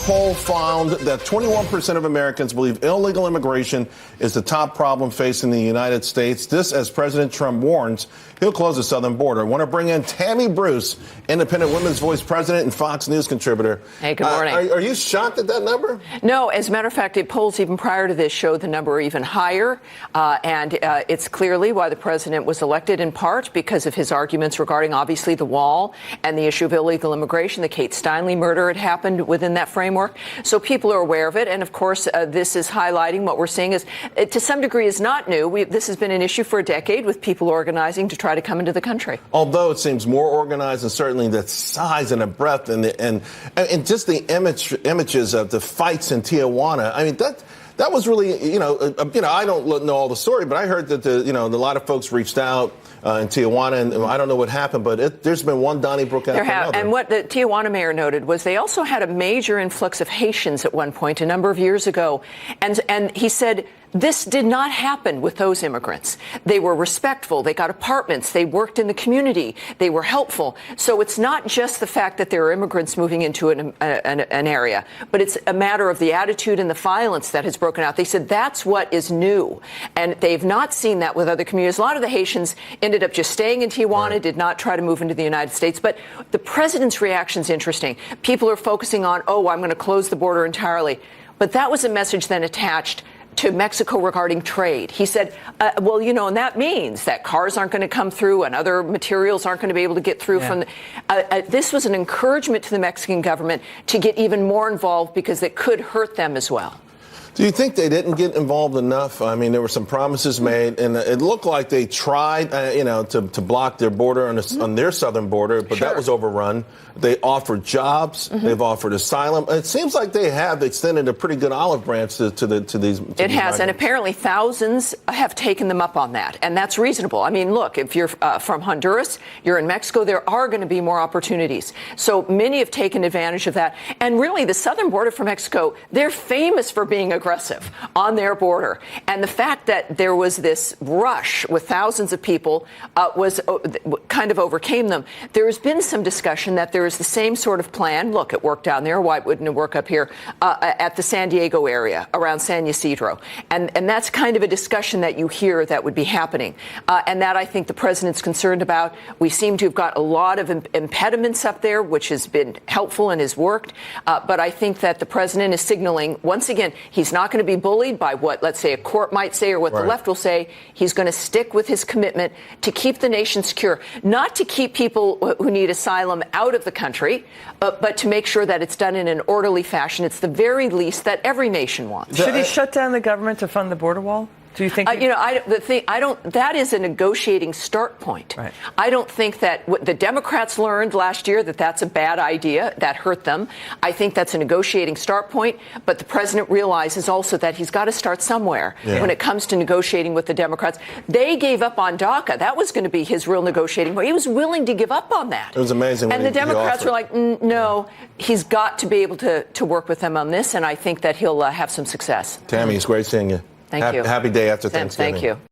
poll found that 21% of Americans believe illegal immigration is the top problem facing the United States. This as President Trump warns he'll close the southern border. I want to bring in Tammy Bruce, Independent Women's Voice president and Fox News contributor. Hey, good morning. Are you shocked at that number? No, as a matter of fact, polls even prior to this showed the number even higher. And it's clearly why the president was elected, in part because of his arguments regarding, obviously, the wall and the issue of illegal immigration. The Kate Steinle murder had happened within that framework. So people are aware of it. And, of course, this is highlighting what we're seeing is, to some degree, is not new. This has been an issue for a decade with people organizing to try to come into the country. Although it seems more organized, and certainly the size and the breadth and just the images of the fights in Tijuana. I mean, that was really, I don't know all the story, but I heard that a lot of folks reached out in Tijuana, and I don't know what happened, but there's been one Donnybrook after another. And what the Tijuana mayor noted was they also had a major influx of Haitians at one point a number of years ago, and he said this did not happen with those immigrants. They were respectful. They got apartments. They worked in the community. They were helpful. So it's not just the fact that there are immigrants moving into an area, but it's a matter of the attitude and the violence that has broken out. They said that's what is new. And they've not seen that with other communities. A lot of the Haitians ended up just staying in Tijuana, right. Did not try to move into the United States. But the president's reaction is interesting. People are focusing on, I'm going to close the border entirely. But that was a message then attached to Mexico regarding trade. He said, and that means that cars aren't going to come through and other materials aren't going to be able to get through from this was an encouragement to the Mexican government to get even more involved because it could hurt them as well. Do you think they didn't get involved enough? I mean, there were some promises made, and it looked like they tried, to block their border on their southern border, but that was overrun. They offered jobs. They've offered asylum. It seems like they have extended a pretty good olive branch to these. It has, and apparently thousands have taken them up on that, and that's reasonable. I mean, look, if you're from Honduras, you're in Mexico, there are going to be more opportunities. So many have taken advantage of that. And really, the southern border for Mexico, they're famous for being aggressive on their border. And the fact that there was this rush with thousands of people kind of overcame them. There has been some discussion that there is the same sort of plan. Look, it worked down there. Why wouldn't it work up here at the San Diego area around San Ysidro? And that's kind of a discussion that you hear that would be happening. And that I think the president's concerned about. We seem to have got a lot of impediments up there, which has been helpful and has worked. But I think that the president is signaling, once again, he's not going to be bullied by what, let's say, a court might say or what the left will say. He's going to stick with his commitment to keep the nation secure, not to keep people who need asylum out of the country, but to make sure that it's done in an orderly fashion. It's the very least that every nation wants. Should he shut down the government to fund the border wall? Do you think? That is a negotiating start point. Right. I don't think that what the Democrats learned last year that's a bad idea. That hurt them. I think that's a negotiating start point. But the president realizes also that he's got to start somewhere when it comes to negotiating with the Democrats. They gave up on DACA. That was going to be his real negotiating point. He was willing to give up on that. It was amazing. And the Democrats were like, no, he's got to be able to work with them on this. And I think that he'll have some success. Tammy, it's great seeing you. Thank you. Happy day after Thanksgiving. Thank you.